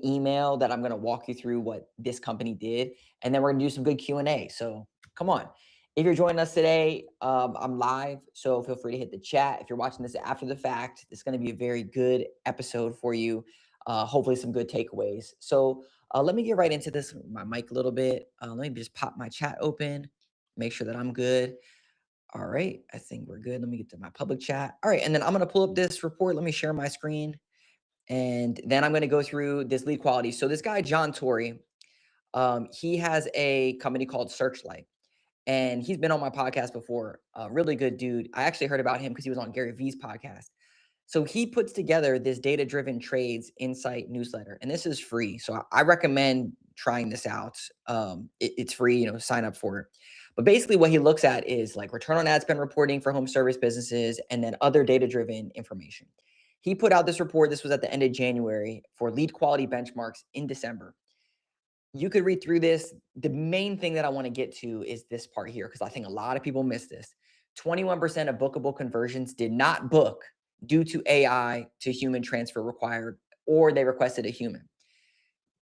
email that I'm going to walk you through what this company did, and then we're going to do some good Q&A. So come on. If you're joining us today, I'm live, so feel free to hit the chat. If you're watching this after the fact, it's going to be a very good episode for you. Hopefully some good takeaways. So let me get right into this, my mic a little bit. Let me just pop my chat open, make sure that I'm good. All right, I think we're good. Let me get to my public chat. All right, and then I'm going to pull up this report. Let me share my screen. And then I'm going to go through this lead quality. So this guy, John Torrey, he has a company called Searchlight. And he's been on my podcast before. Really good dude. I actually heard about him because he was on Gary Vee's podcast. So he puts together this data-driven trades insight newsletter. And this is free. So I recommend trying this out. It's free, sign up for it. But basically what he looks at is like return on ad spend reporting for home service businesses and then other data-driven information. He put out this report. This was at the end of January for lead quality benchmarks in December. You could read through this. The main thing that I want to get to is this part here, because I think a lot of people miss this. 21% of bookable conversions did not book due to AI to human transfer required, or they requested a human.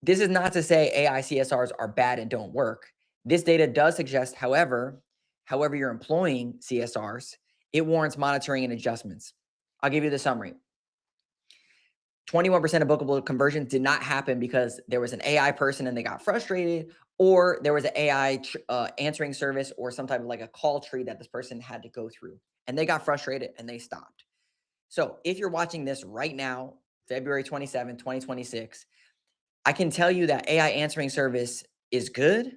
This is not to say AI CSRs are bad and don't work. This data does suggest, however you're employing CSRs, it warrants monitoring and adjustments. I'll give you the summary. 21% of bookable conversions did not happen because there was an AI person and they got frustrated, or there was an AI answering service or some type of like a call tree that this person had to go through and they got frustrated and they stopped. So if you're watching this right now, February 27, 2026, I can tell you that AI answering service is good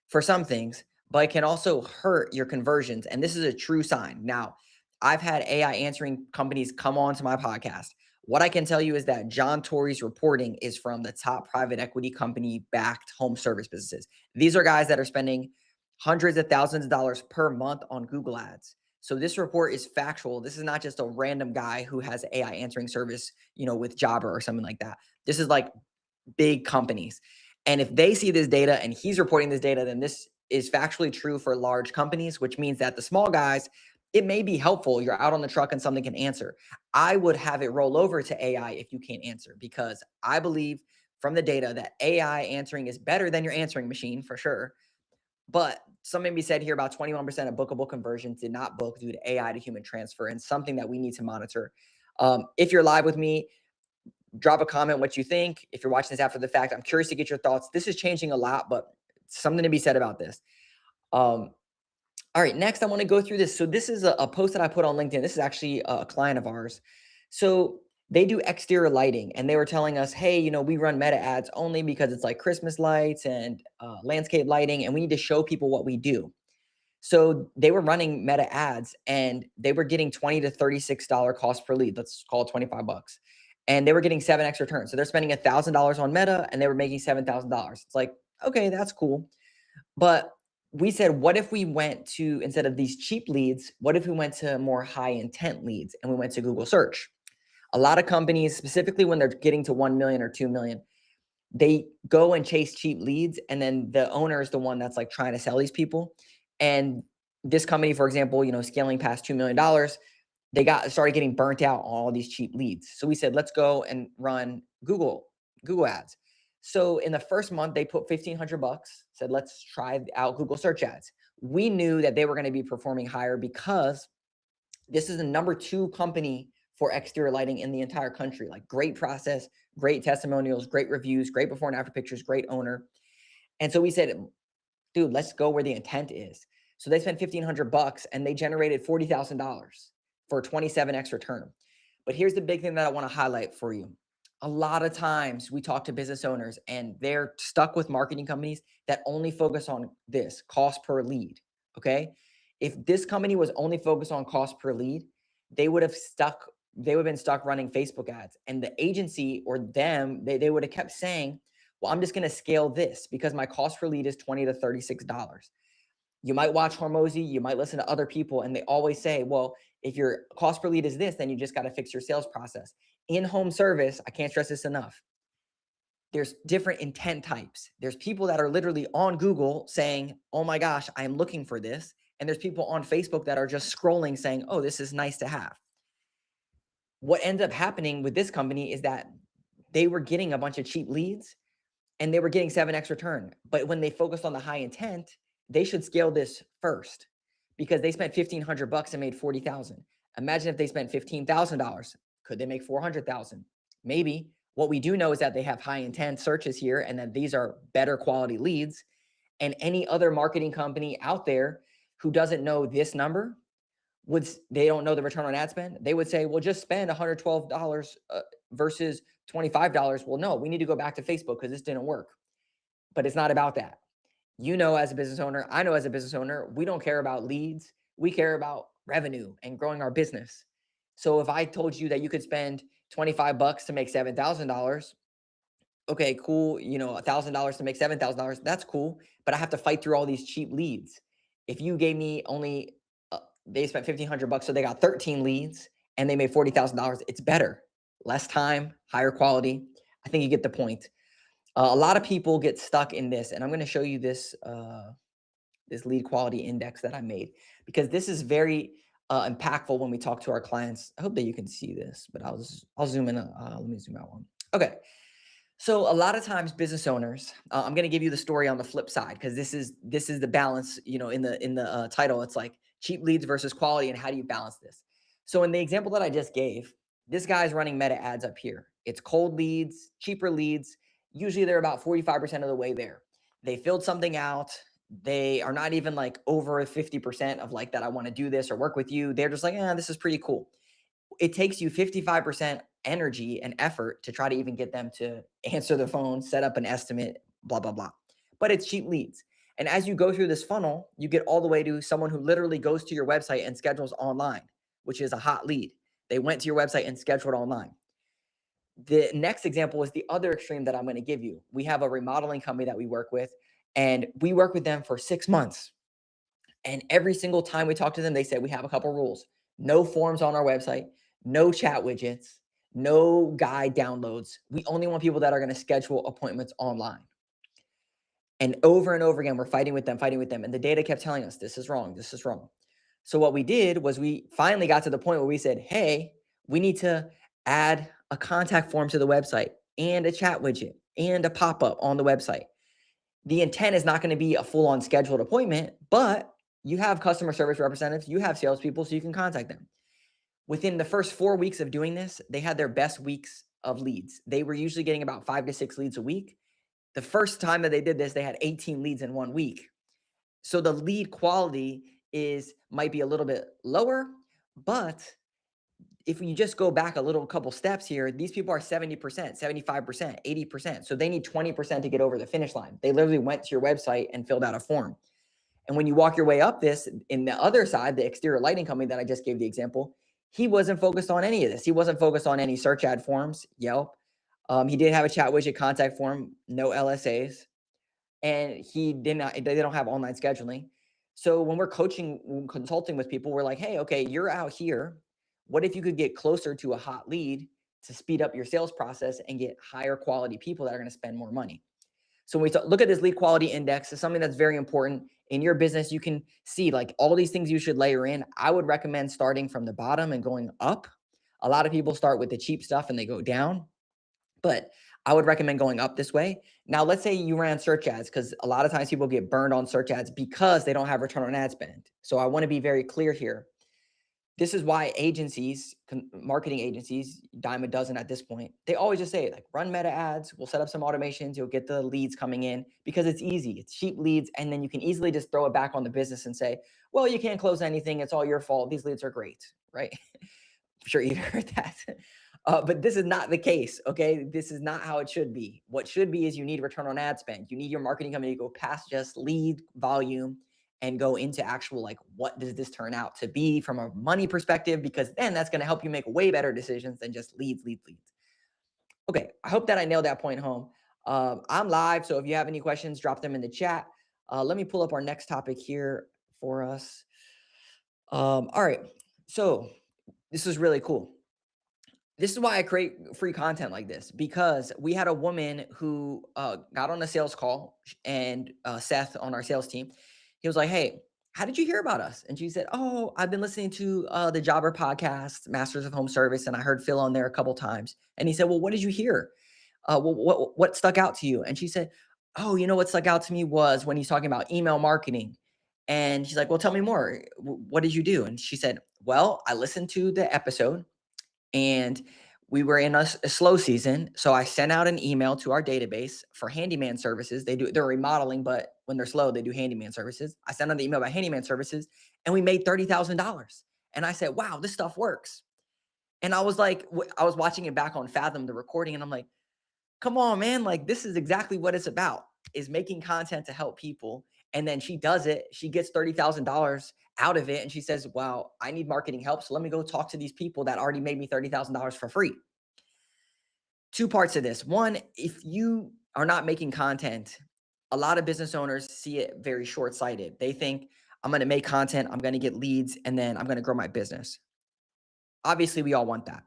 for some things, but it can also hurt your conversions. And this is a true sign. Now, I've had AI answering companies come on to my podcast. What I can tell you is that John Torrey's reporting is from the top private equity company backed home service businesses. These are guys that are spending hundreds of thousands of dollars per month on Google ads. So this report is factual. This is not just a random guy who has AI answering service, with Jabber or something like that. This is like big companies. And if they see this data and he's reporting this data, then this is factually true for large companies, which means that the small guys, it may be helpful. You're out on the truck and something can answer. I would have it roll over to AI if you can't answer, because I believe from the data that AI answering is better than your answering machine for sure. But something be said here about 21% of bookable conversions did not book due to AI to human transfer, and something that we need to monitor. If you're live with me, drop a comment what you think. If you're watching this after the fact, I'm curious to get your thoughts. This is changing a lot, but something to be said about this. All right, next I want to go through this. So this is a post that I put on LinkedIn. This is actually a client of ours. So they do exterior lighting, and they were telling us, hey, we run meta ads only because it's like Christmas lights and landscape lighting, and we need to show people what we do. So they were running meta ads, and they were getting $20 to $36 cost per lead. Let's call it 25 bucks. And they were getting 7x returns. So they're spending $1,000 on meta and they were making $7,000. It's like, okay, that's cool. But we said, what if we went to, instead of these cheap leads, what if we went to more high intent leads and we went to Google search? A lot of companies, specifically when they're getting to 1 million or 2 million, they go and chase cheap leads. And then the owner is the one that's like trying to sell these people. And this company, for example, scaling past $2 million, they started getting burnt out on all these cheap leads. So we said, let's go and run Google ads. So in the first month, they put $1,500, said, let's try out Google search ads. We knew that they were going to be performing higher because this is the number 2 company for exterior lighting in the entire country. Like, great process, great testimonials, great reviews, great before and after pictures, great owner. And so we said, dude, let's go where the intent is. So they spent $1,500 and they generated $40,000 for a 27x return. But here's the big thing that I want to highlight for you. A lot of times we talk to business owners and they're stuck with marketing companies that only focus on this cost per lead. Okay. If this company was only focused on cost per lead, they would have been stuck running Facebook ads, and the agency or them, they would have kept saying, well, I'm just going to scale this because my cost per lead is $20 to $36. You might watch Hormozy, you might listen to other people, and they always say, well, if your cost per lead is this, then you just got to fix your sales process. In home service, I can't stress this enough. There's different intent types. There's people that are literally on Google saying, oh my gosh, I am looking for this. And there's people on Facebook that are just scrolling saying, oh, this is nice to have. What ends up happening with this company is that they were getting a bunch of cheap leads and they were getting 7x return. But when they focused on the high intent, they should scale this first because they spent $1,500 and made 40,000. Imagine if they spent $15,000. Could they make 400,000? Maybe. What we do know is that they have high intent searches here and that these are better quality leads. And any other marketing company out there who doesn't know this number they don't know the return on ad spend. They would say, well, just spend $112 versus $25. Well, no, we need to go back to Facebook because this didn't work. But it's not about that. As a business owner, I know as a business owner, we don't care about leads. We care about revenue and growing our business. So if I told you that you could spend $25 to make $7,000, okay, cool. $1,000 to make $7,000, that's cool. But I have to fight through all these cheap leads. If you gave me only, they spent $1,500, so they got 13 leads and they made $40,000, it's better. Less time, higher quality. I think you get the point. A lot of people get stuck in this, and I'm going to show you this this lead quality index that I made because this is very impactful when we talk to our clients. I hope that you can see this, but I'll zoom in. Let me zoom out one. Okay. So a lot of times business owners, I'm going to give you the story on the flip side because this is the balance. In the title, it's like cheap leads versus quality, and how do you balance this? So in the example that I just gave, this guy's running meta ads up here. It's cold leads, cheaper leads. Usually they're about 45% of the way there. They filled something out. They are not even like over 50% of like that. I want to do this or work with you. They're just like, this is pretty cool. It takes you 55% energy and effort to try to even get them to answer the phone, set up an estimate, blah, blah, blah. But it's cheap leads. And as you go through this funnel, you get all the way to someone who literally goes to your website and schedules online, which is a hot lead. They went to your website and scheduled online. The next example is the other extreme that I'm going to give you. We have a remodeling company that we work with, and we work with them for 6 months. And every single time we talk to them, they say, we have a couple rules. No forms on our website, no chat widgets, no guide downloads. We only want people that are going to schedule appointments online. And over again, we're fighting with them. And the data kept telling us, this is wrong. So what we did was we finally got to the point where we said, hey, we need to add a contact form to the website and a chat widget and a pop-up on the website. The intent is not going to be a full-on scheduled appointment, but you have customer service representatives, you have salespeople, so you can contact them. Within the first 4 weeks of doing this, they had their best weeks of leads. They were usually getting about 5 to 6 leads a week. The first time that they did this, they had 18 leads in 1 week. So the lead quality might be a little bit lower, but if you just go back a couple steps here, these people are 70%, 75%, 80%. So they need 20% to get over the finish line. They literally went to your website and filled out a form. And when you walk your way up this, in the other side, the exterior lighting company that I just gave the example, he wasn't focused on any of this. He wasn't focused on any search ad forms, Yelp. He did have a chat widget contact form, no LSAs. And they don't have online scheduling. So when we're consulting with people, we're like, hey, okay, you're out here. What if you could get closer to a hot lead to speed up your sales process and get higher quality people that are going to spend more money? So when we look at this lead quality index, it's something that's very important in your business. You can see like all these things you should layer in. I would recommend starting from the bottom and going up. A lot of people start with the cheap stuff and they go down, but I would recommend going up this way. Now, let's say you ran search ads, because a lot of times people get burned on search ads because they don't have return on ad spend. So I want to be very clear here. This is why marketing agencies, dime a dozen at this point, they always just say like, run meta ads. We'll set up some automations. You'll get the leads coming in because it's easy. It's cheap leads. And then you can easily just throw it back on the business and say, well, you can't close anything. It's all your fault. These leads are great, right? I'm sure you've heard that. But this is not the case, okay? This is not how it should be. What should be is you need return on ad spend. You need your marketing company to go past just lead volume and go into actual, like, what does this turn out to be from a money perspective? Because then that's going to help you make way better decisions than just leads. Okay, I hope that I nailed that point home. I'm live, so if you have any questions, drop them in the chat. Let me pull up our next topic here for us. All right, so this is really cool. This is why I create free content like this, because we had a woman who got on a sales call, and Seth on our sales team, he was like, hey, how did you hear about us? And she said, oh, I've been listening to the Jobber podcast, Masters of Home Service, and I heard Phil on there a couple times. And he said, well, what did you hear? Well, what stuck out to you? And she said, oh, you know what stuck out to me was when he's talking about email marketing. And she's like, well, tell me more. What did you do? And she said, well, I listened to the episode and we were in a slow season. So I sent out an email to our database for handyman services. They're remodeling, but when they're slow, they do handyman services. I sent out an email about handyman services and we made $30,000. And I said, wow, this stuff works. And I was like, I was watching it back on Fathom, the recording, and I'm like, come on, man. Like, this is exactly what it's about, is making content to help people. And then she does it. She gets $30,000 out of it. And she says, wow, I need marketing help. So let me go talk to these people that already made me $30,000 for free. Two parts of this. One, if you are not making content, a lot of business owners see it very short sighted. They think, I'm going to make content, I'm going to get leads, and then I'm going to grow my business. Obviously, we all want that.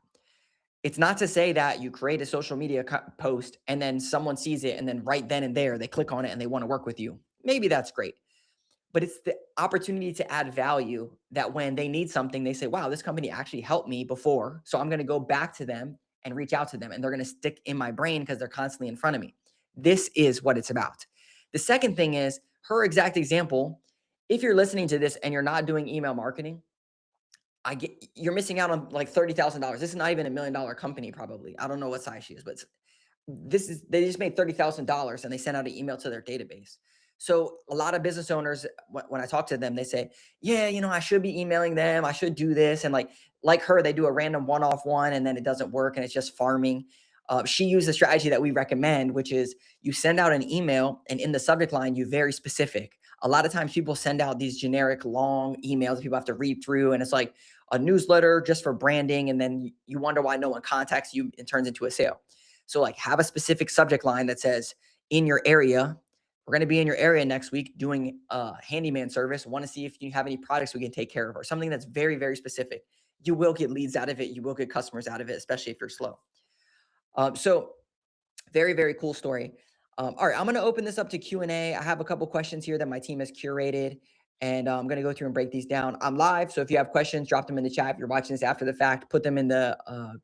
It's not to say that you create a social media post and then someone sees it and then right then and there they click on it and they want to work with you. Maybe that's great. But it's the opportunity to add value that when they need something, they say, wow, this company actually helped me before. So I'm going to go back to them and reach out to them. And they're going to stick in my brain because they're constantly in front of me. This is what it's about. The second thing is her exact example. If you're listening to this and you're not doing email marketing, you're missing out on like $30,000. This is not even $1 million company, probably. I don't know what size she is, but they just made $30,000 and they sent out an email to their database. So a lot of business owners, when I talk to them, they say, yeah, I should be emailing them. I should do this. And like her, they do a random one-off one and then it doesn't work and it's just farming. She used the strategy that we recommend, which is you send out an email and in the subject line, you very specific. A lot of times people send out these generic long emails that people have to read through. And it's like a newsletter just for branding. And then you wonder why no one contacts you. It turns into a sale. So like have a specific subject line that says in your area, we're going to be in your area next week doing a handyman service. Want to see if you have any products we can take care of or something that's very, very specific. You will get leads out of it. You will get customers out of it, especially if you're slow. So very, very cool story. All right, I'm going to open this up to Q&A. I have a couple questions here that my team has curated, and I'm going to go through and break these down. I'm live, so if you have questions, drop them in the chat. If you're watching this after the fact, put them in the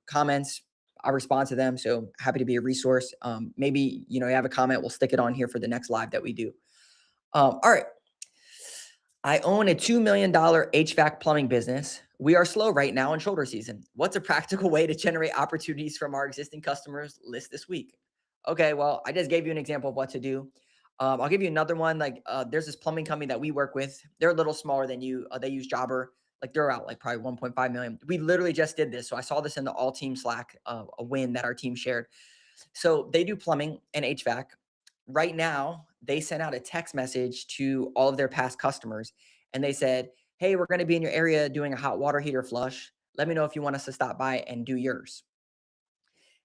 comments. I'll respond to them, so happy to be a resource. Maybe, you have a comment, we'll stick it on here for the next live that we do. All right. I own a $2 million HVAC plumbing business. We are slow right now in shoulder season. What's a practical way to generate opportunities from our existing customers list this week? Okay, well, I just gave you an example of what to do. I'll give you another one. There's this plumbing company that we work with. They're a little smaller than you. They use Jobber. They're out probably 1.5 million. We literally just did this. So I saw this in the all team Slack, a win that our team shared. So they do plumbing and HVAC. Right now, they sent out a text message to all of their past customers and they said, hey, we're going to be in your area doing a hot water heater flush. Let me know if you want us to stop by and do yours.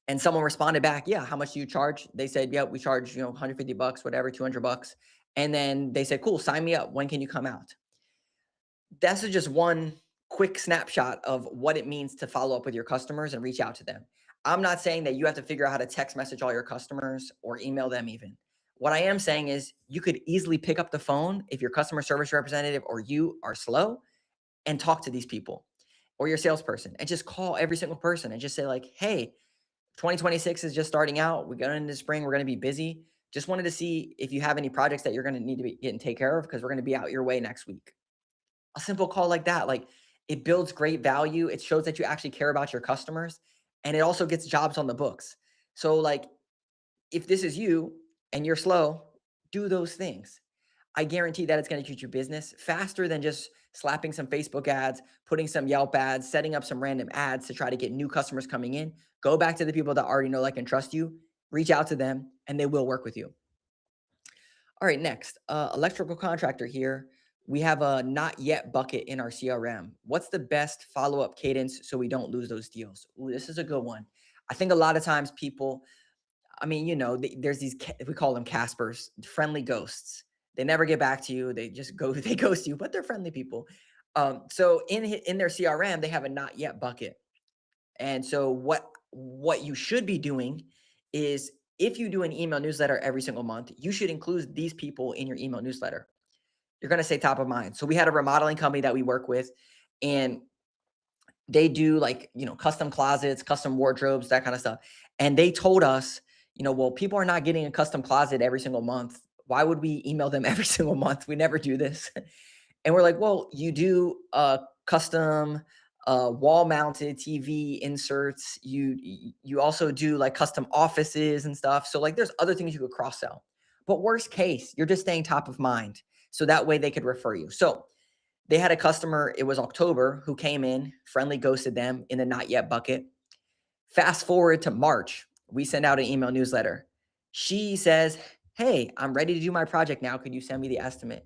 And someone responded back, yeah, how much do you charge? They said, yeah, we charge, $150, whatever, $200. And then they said, cool, sign me up. When can you come out? That's just one quick snapshot of what it means to follow up with your customers and reach out to them. I'm not saying that you have to figure out how to text message all your customers or email them even. What I am saying is you could easily pick up the phone if your customer service representative or you are slow and talk to these people or your salesperson and just call every single person and just say hey, 2026 is just starting out. We're going into spring. We're going to be busy. Just wanted to see if you have any projects that you're going to need to be getting take care of because we're going to be out your way next week. A simple call like that, it builds great value. It shows that you actually care about your customers and it also gets jobs on the books. So if this is you and you're slow, do those things. I guarantee that it's going to teach you business faster than just slapping some Facebook ads, putting some Yelp ads, setting up some random ads to try to get new customers coming in. Go back to the people that already know, like, and trust you, reach out to them, and they will work with you. All right, next, electrical contractor here. We have a not yet bucket in our CRM. What's the best follow-up cadence so we don't lose those deals? Ooh, this is a good one. I think a lot of times people, there's these, we call them Caspers, friendly ghosts. They never get back to you. They just go, they ghost you, but they're friendly people. So in their CRM, they have a not yet bucket. And so what you should be doing is if you do an email newsletter every single month, you should include these people in your email newsletter. You're going to stay top of mind. So we had a remodeling company that we work with and they do custom closets, custom wardrobes, that kind of stuff. And they told us, well, people are not getting a custom closet every single month. Why would we email them every single month? We never do this. And we're like, well, you do custom wall mounted TV inserts. You also do like custom offices and stuff. So like there's other things you could cross sell. But worst case, you're just staying top of mind. So that way they could refer you. So they had a customer, it was October, who came in, friendly ghosted them in the not yet bucket. Fast forward to March, we send out an email newsletter. She says, hey, I'm ready to do my project now. Could you send me the estimate?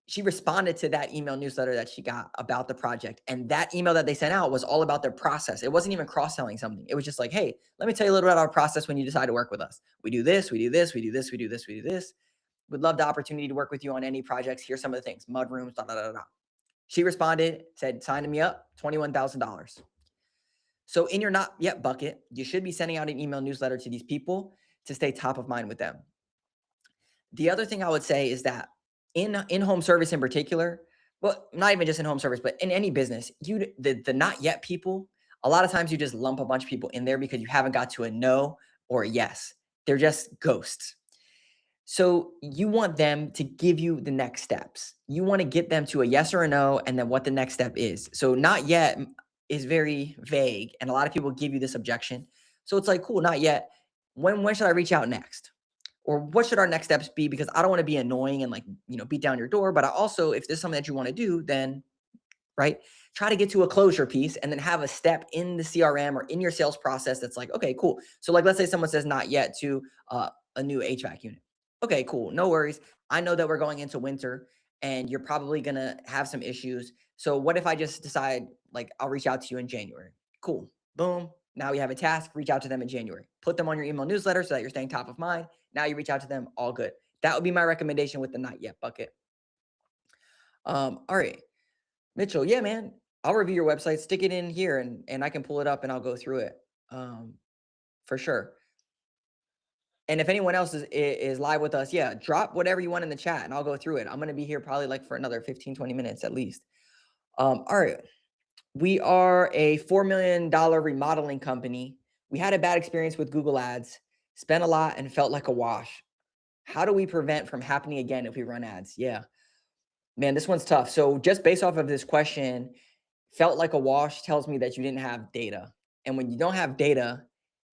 She responded to that email newsletter that she got about the project. And that email that they sent out was all about their process. It wasn't even cross-selling something. It was just like, hey, let me tell you a little bit about our process when you decide to work with us. We do this, we do this, we do this, we do this, we do this. Would love the opportunity to work with you on any projects. Here's some of the things, mud rooms, da, da, da, da. She responded, said, sign me up, $21,000. So in your not yet bucket, you should be sending out an email newsletter to these people to stay top of mind with them. The other thing I would say is that in home service in particular, well, not even just in home service, but in any business, the not yet people, a lot of times you just lump a bunch of people in there because you haven't got to a no or a yes. They're just ghosts. So you want them to give you the next steps. You want to get them to a yes or a no, and then what the next step is. So not yet is very vague, and a lot of people give you this objection. So it's like, cool, not yet. When should I reach out next? Or what should our next steps be? Because I don't want to be annoying and like, beat down your door. But I also, if there's something that you want to do, then right, try to get to a closure piece and then have a step in the CRM or in your sales process that's like, okay, cool. So like, let's say someone says not yet to a new HVAC unit. Okay, cool. No worries. I know that we're going into winter and you're probably going to have some issues. So what if I just decide like I'll reach out to you in January? Cool. Boom. Now you have a task, reach out to them in January. Put them on your email newsletter so that you're staying top of mind. Now you reach out to them, all good. That would be my recommendation with the not yet bucket. All right. Mitchell, yeah, man, I'll review your website, stick it in here and I can pull it up and I'll go through it. For sure. And if anyone else is live with us, yeah, drop whatever you want in the chat and I'll go through it. I'm going to be here probably like for another 15, 20 minutes at least. All right. We are a $4 million remodeling company. We had a bad experience with Google Ads, spent a lot and felt like a wash. How do we prevent from happening again if we run ads? Yeah, man, this one's tough. So just based off of this question, felt like a wash tells me that you didn't have data. And when you don't have data,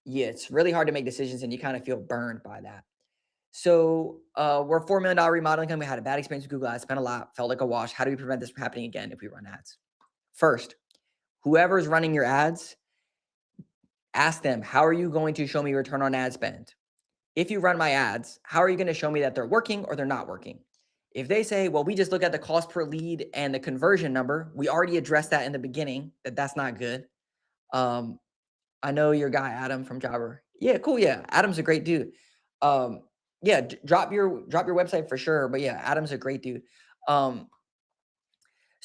yeah, it's really hard to make decisions and you kind of feel burned by that. So we're a $4 million remodeling company. We had a bad experience with Google Ads, spent a lot, felt like a wash. How do we prevent this from happening again if we run ads? First, whoever's running your ads, ask them, how are you going to show me return on ad spend? If you run my ads, how are you going to show me that they're working or they're not working? If they say, well, we just look at the cost per lead and the conversion number, we already addressed that in the beginning, that's not good. I know your guy, Adam from Jobber. Yeah, cool. Yeah. Adam's a great dude. Yeah, drop your website for sure. But yeah, Adam's a great dude.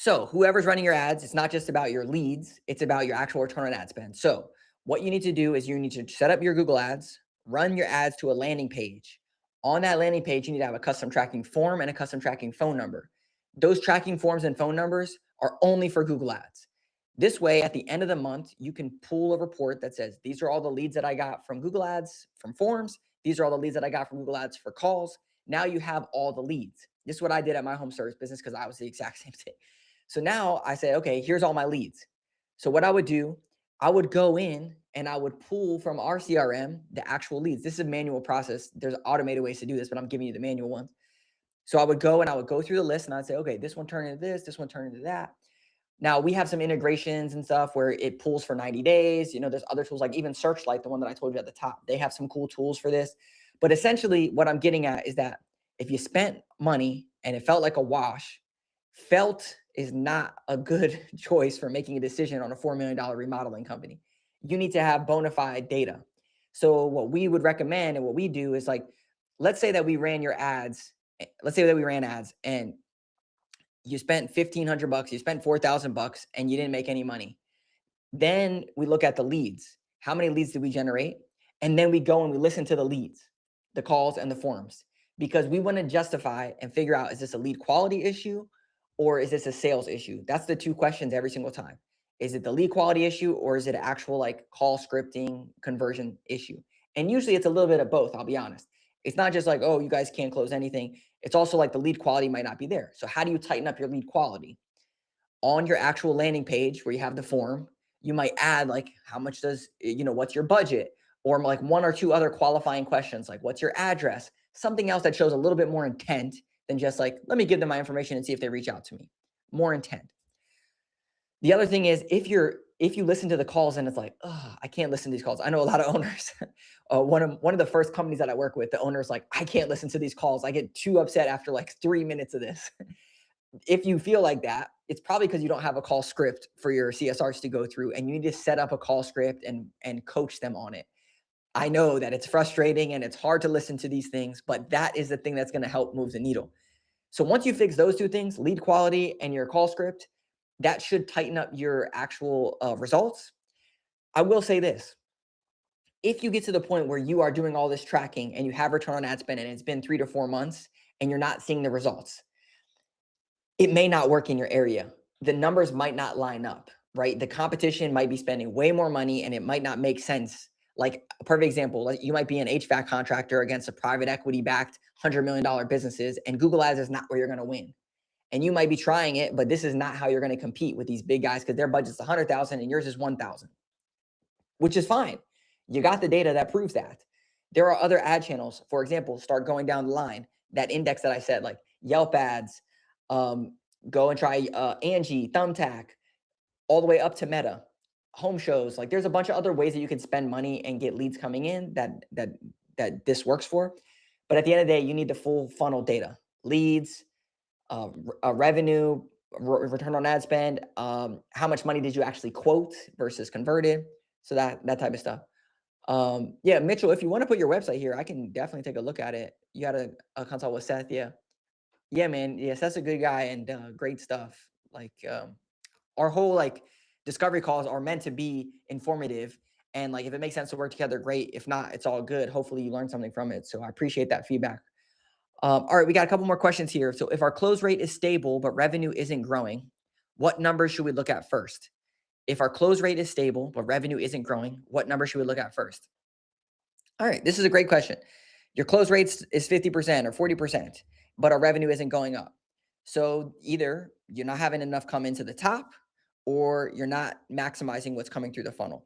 So whoever's running your ads, it's not just about your leads, it's about your actual return on ad spend. So what you need to do is you need to set up your Google ads, run your ads to a landing page. On that landing page, you need to have a custom tracking form and a custom tracking phone number. Those tracking forms and phone numbers are only for Google ads. This way, at the end of the month, you can pull a report that says, these are all the leads that I got from Google ads, from forms. These are all the leads that I got from Google ads for calls. Now you have all the leads. This is what I did at my home service business because I was the exact same thing. So now I say, okay, here's all my leads. So what I would do, I would go in and I would pull from our CRM the actual leads. This is a manual process. There's automated ways to do this, but I'm giving you the manual ones. So I would go and I would go through the list and I'd say, okay, this one turned into this one turned into that. Now we have some integrations and stuff where it pulls for 90 days. There's other tools like even Searchlight, the one that I told you at the top. They have some cool tools for this. But essentially what I'm getting at is that if you spent money and it felt like a wash, felt is not a good choice for making a decision on a $4 million remodeling company. You need to have bona fide data. So what we would recommend and what we do is like, let's say that we ran your ads. Let's say that we ran ads and you spent $1,500, you spent $4,000 and you didn't make any money. Then we look at the leads. How many leads did we generate? And then we go and we listen to the leads, the calls and the forms, because we want to justify and figure out, is this a lead quality issue or is this a sales issue? That's the two questions every single time. Is it the lead quality issue or is it an actual like call scripting conversion issue? And usually it's a little bit of both, I'll be honest. It's not just like, oh, you guys can't close anything. It's also like the lead quality might not be there. So how do you tighten up your lead quality? On your actual landing page where you have the form, you might add like, how much does, what's your budget? Or like one or two other qualifying questions, like what's your address? Something else that shows a little bit more intent than just like, let me give them my information and see if they reach out to me. More intent. The other thing is if you listen to the calls and it's like, oh, I can't listen to these calls. I know a lot of owners. One of the first companies that I work with, the owner's like, I can't listen to these calls. I get too upset after like 3 minutes of this. If you feel like that, it's probably because you don't have a call script for your CSRs to go through, and you need to set up a call script and coach them on it. I know that it's frustrating and it's hard to listen to these things, but that is the thing that's going to help move the needle. So once you fix those two things, lead quality and your call script, that should tighten up your actual results. I will say this. If you get to the point where you are doing all this tracking and you have return on ad spend and it's been 3 to 4 months and you're not seeing the results, it may not work in your area. The numbers might not line up, right? The competition might be spending way more money and it might not make sense. Like a perfect example, like you might be an HVAC contractor against a private equity backed $100 million businesses, and Google Ads is not where you're going to win. And you might be trying it, but this is not how you're going to compete with these big guys because their budget's 100,000 and yours is 1,000, which is fine. You got the data that proves that. There are other ad channels, for example, start going down the line, that index that I said, like Yelp ads, go and try Angie, Thumbtack, all the way up to Meta, home shows. Like there's a bunch of other ways that you can spend money and get leads coming in that this works for. But at the end of the day, you need the full funnel data, leads, revenue, return on ad spend, how much money did you actually quote versus converted, so that type of stuff. Yeah, Mitchell, if you want to put your website here, I can definitely take a look at it. You got a consult with Seth, yeah. Yeah, man. Yes, that's a good guy and great stuff. Like our whole like discovery calls are meant to be informative, and like if it makes sense to work together, great. If not, it's all good. Hopefully, you learned something from it. So I appreciate that feedback. All right, we got a couple more questions here. So if our close rate is stable but revenue isn't growing, what numbers should we look at first? If our close rate is stable but revenue isn't growing, what number should we look at first? All right, this is a great question. Your close rate is 50% or 40%, but our revenue isn't going up. So either you're not having enough come into the top or you're not maximizing what's coming through the funnel.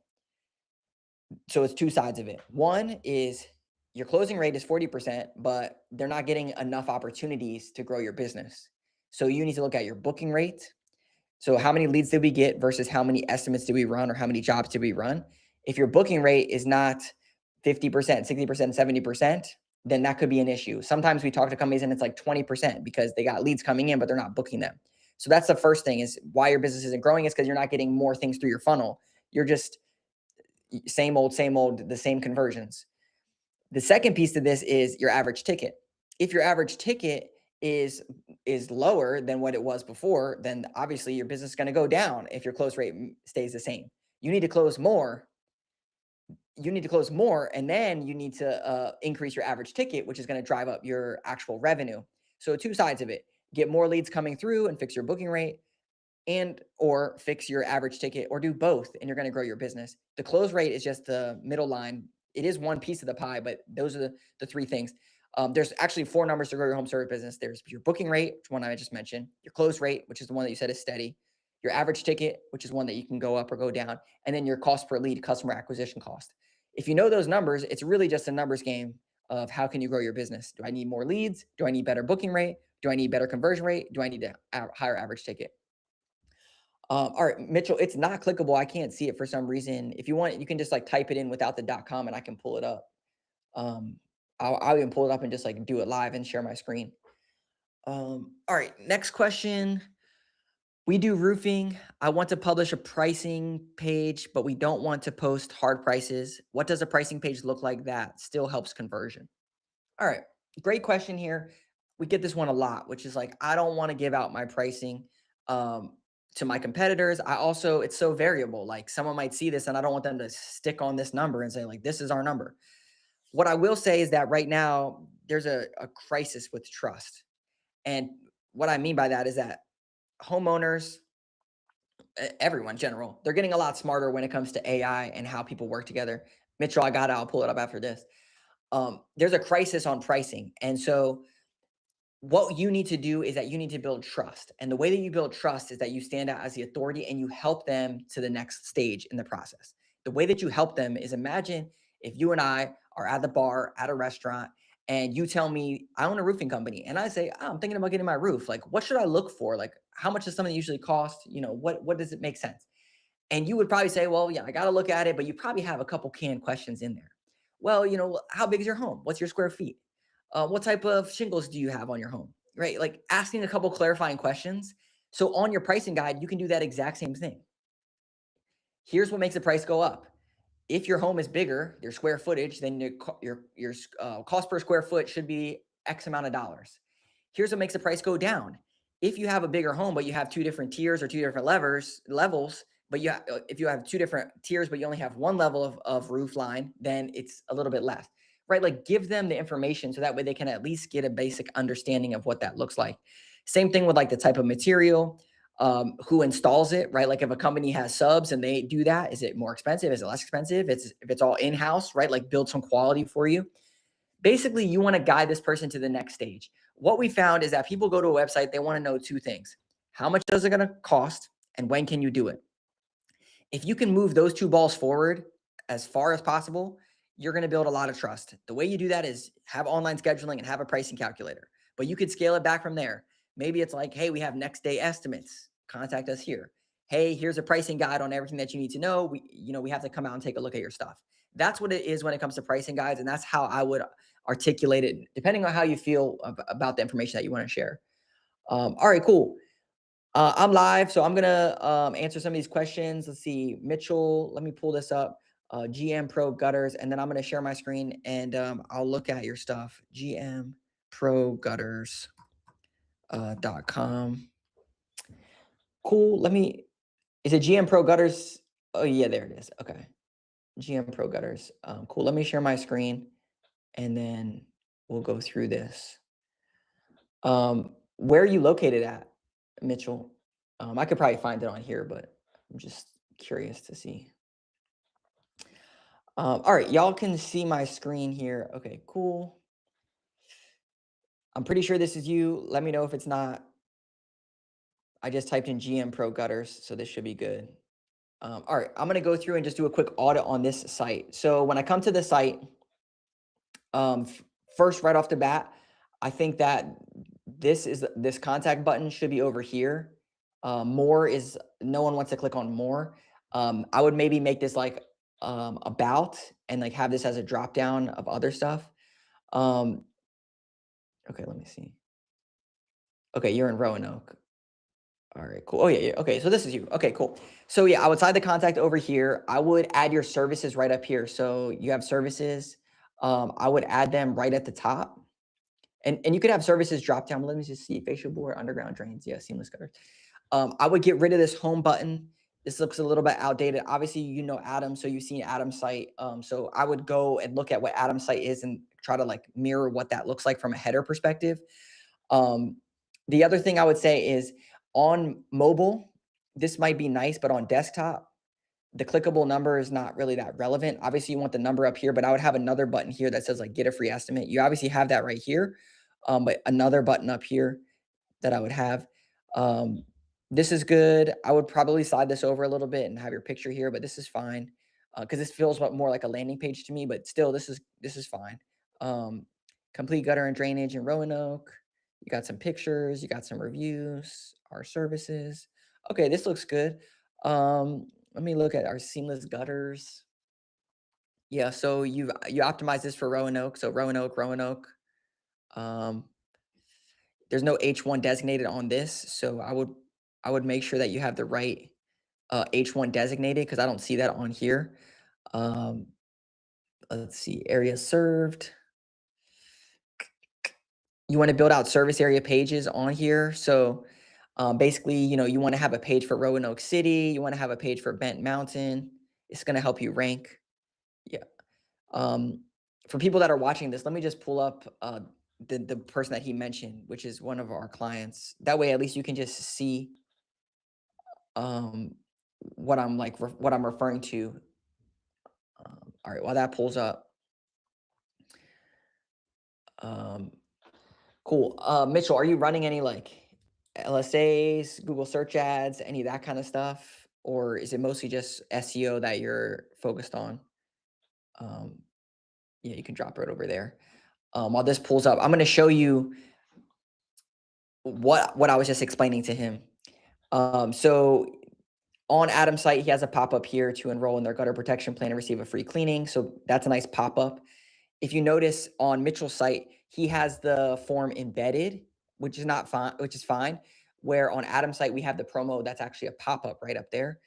So it's two sides of it. One is your closing rate is 40%, but they're not getting enough opportunities to grow your business. So you need to look at your booking rate. So how many leads did we get versus how many estimates did we run or how many jobs did we run? If your booking rate is not 50%, 60%, 70%, then that could be an issue. Sometimes we talk to companies and it's like 20% because they got leads coming in, but they're not booking them. So that's the first thing, is why your business isn't growing is because you're not getting more things through your funnel. You're just same old, the same conversions. The second piece to this is your average ticket. If your average ticket is lower than what it was before, then obviously your business is going to go down if your close rate stays the same. You need to close more. And then you need to increase your average ticket, which is going to drive up your actual revenue. So two sides of it: get more leads coming through and fix your booking rate, and or fix your average ticket, or do both, and you're going to grow your business. The close rate is just the middle line. It is one piece of the pie, but those are the three things. There's actually four numbers to grow your home service business. There's your booking rate, which one I just mentioned, your close rate, which is the one that you said is steady, your average ticket, which is one that you can go up or go down, and then your cost per lead, customer acquisition cost. If you know those numbers, it's really just a numbers game of how can you grow your business. Do I need more leads? Do I need better booking rate? Do I need better conversion rate? Do I need a higher average ticket? All right, Mitchell, it's not clickable. I can't see it for some reason. If you want, you can just like type it in without the .com and I can pull it up. Um, I'll even pull it up and just like do it live and share my screen. All right, next question. We do roofing. I want to publish a pricing page, but we don't want to post hard prices. What does a pricing page look like that still helps conversion? All right, great question here. We get this one a lot, which is like, I don't want to give out my pricing to my competitors. It's so variable. Like someone might see this and I don't want them to stick on this number and say like, this is our number. What I will say is that right now there's a crisis with trust. And what I mean by that is that homeowners, everyone in general, they're getting a lot smarter when it comes to AI and how people work together. Mitchell, I got it. I'll pull it up after this. There's a crisis on pricing. And so what you need to do is that you need to build trust. And the way that you build trust is that you stand out as the authority and you help them to the next stage in the process. The way that you help them is, imagine if you and I are at the bar at a restaurant and you tell me I own a roofing company and I say, "Oh, I'm thinking about getting my roof. Like, what should I look for? Like, how much does something usually cost? What does it make sense?" And you would probably say, "Well, yeah, I got to look at it," but you probably have a couple canned questions in there. Well, how big is your home? What's your square feet? What type of shingles do you have on your home? Right? Like asking a couple clarifying questions. So on your pricing guide, you can do that exact same thing. Here's what makes the price go up. If your home is bigger, your square footage, then your cost per square foot should be X amount of dollars. Here's what makes the price go down. If you have a bigger home, but you have two different tiers or two different levels, but if you have two different tiers, but you only have one level of roof line, then it's a little bit less, right? Like give them the information so that way they can at least get a basic understanding of what that looks like. Same thing with like the type of material, who installs it, right? Like if a company has subs and they do that, is it more expensive? Is it less expensive? If it's all in house, right? Like build some quality for you. Basically, you want to guide this person to the next stage. What we found is that people go to a website, they want to know two things: how much is it going to cost, and when can you do it? If you can move those two balls forward as far as possible, you're going to build a lot of trust. The way you do that is have online scheduling and have a pricing calculator, but you could scale it back from there. Maybe it's like, hey, we have next day estimates. Contact us here. Hey, here's a pricing guide on everything that you need to know. We have to come out and take a look at your stuff. That's what it is when it comes to pricing guides, and that's how I would articulate it, depending on how you feel about the information that you want to share. All right, cool. I'm live, so I'm gonna answer some of these questions. Let's see, Mitchell. Let me pull this up. GM Pro Gutters, and then I'm gonna share my screen and I'll look at your stuff. GM Pro Gutters .com. Cool. Let me. Is it GM Pro Gutters? Oh yeah, there it is. Okay, GM Pro Gutters. Cool. Let me share my screen, and then we'll go through this. Where are you located at, Mitchell? I could probably find it on here, but I'm just curious to see. All right, y'all can see my screen here. Okay, cool. I'm pretty sure this is you. Let me know if it's not. I just typed in GM Pro Gutters, so this should be good. All right, I'm gonna go through and just do a quick audit on this site. So when I come to the site, first right off the bat, I think that this contact button should be over here. More is no one wants to click on more. I would maybe make this like about and like have this as a drop down of other stuff. Um, okay, let me see. Okay, you're in Roanoke. All right, cool. Oh yeah, yeah. Okay, so this is you. Okay, cool. So yeah, outside the contact over here, I would add your services right up here. So you have services. I would add them right at the top. And you could have services drop down. Let me just see. Facial board, underground drains. Yeah, seamless gutters. I would get rid of this home button. This looks a little bit outdated. Obviously, you know Adam, so you've seen Adam's site. So I would go and look at what Adam's site is and try to like mirror what that looks like from a header perspective. Um, the other thing I would say is on mobile, this might be nice, but on desktop, the clickable number is not really that relevant. Obviously, you want the number up here, but I would have another button here that says like get a free estimate. You obviously have that right here, but another button up here that I would have. Um, this is good. I would probably slide this over a little bit and have your picture here, but this is fine because this feels more like a landing page to me. But still, this is fine. Um, complete gutter and drainage in Roanoke. You got some pictures. You got some reviews. Our services. Okay, this looks good. Let me look at our seamless gutters. Yeah, so you optimize this for Roanoke. So Roanoke. Um, there's no H1 designated on this, so I would make sure that you have the right H1 designated because I don't see that on here. Um, let's see, area served. You want to build out service area pages on here. So basically, you want to have a page for Roanoke City. You want to have a page for Bent Mountain. It's going to help you rank. Yeah. For people that are watching this, let me just pull up the person that he mentioned, which is one of our clients. That way, at least you can just see um, what I'm referring to. All right, while that pulls up, um, cool. Mitchell, are you running any like LSAs, Google search ads, any of that kind of stuff? Or is it mostly just SEO that you're focused on? Um, yeah, you can drop it over there. While this pulls up, I'm going to show you what I was just explaining to him. So on Adam's site, he has a pop-up here to enroll in their gutter protection plan and receive a free cleaning. So that's a nice pop-up. If you notice on Mitchell's site, he has the form embedded, which is not fine, which is fine. Where on Adam's site, we have the promo that's actually a pop-up right up there.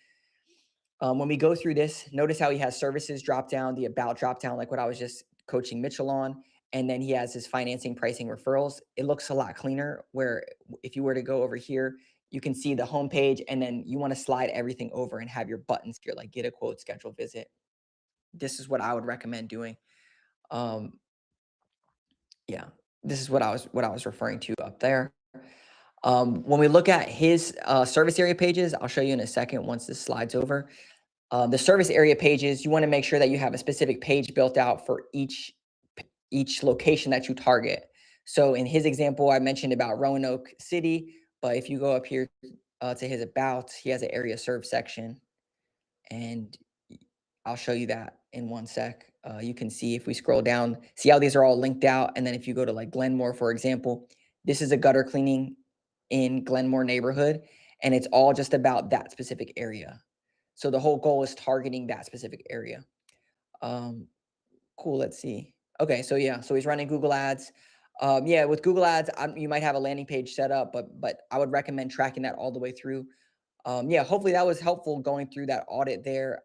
When we go through this, notice how he has services drop down, the about drop down, like what I was just coaching Mitchell on. And then he has his financing, pricing, referrals. It looks a lot cleaner where if you were to go over here, you can see the homepage and then you want to slide everything over and have your buttons here, like get a quote, schedule visit. This is what I would recommend doing. Um, yeah, this is what I was referring to up there. When we look at his service area pages, I'll show you in a second once this slides over. The service area pages, you want to make sure that you have a specific page built out for each location that you target. So in his example, I mentioned about Roanoke City, but if you go up here to his about, he has an area served section, and I'll show you that in one sec. You can see if we scroll down, see how these are all linked out, and then if you go to like Glenmore, for example, this is a gutter cleaning in Glenmore neighborhood, and it's all just about that specific area. So the whole goal is targeting that specific area. Um, cool. Let's see. Okay, so yeah, so he's running Google Ads. Yeah, with Google Ads, you might have a landing page set up, but I would recommend tracking that all the way through. Yeah, hopefully that was helpful going through that audit there.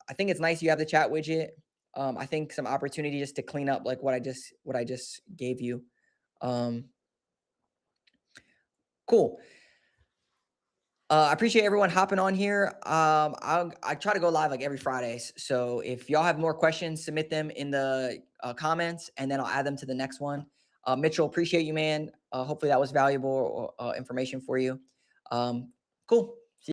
I think it's nice you have the chat widget. I think some opportunity just to clean up like what I just gave you. Um, cool. I appreciate everyone hopping on here. I try to go live like every Fridays. So if y'all have more questions, submit them in the comments, and then I'll add them to the next one. Mitchell, appreciate you, man. Hopefully that was valuable information for you. Cool.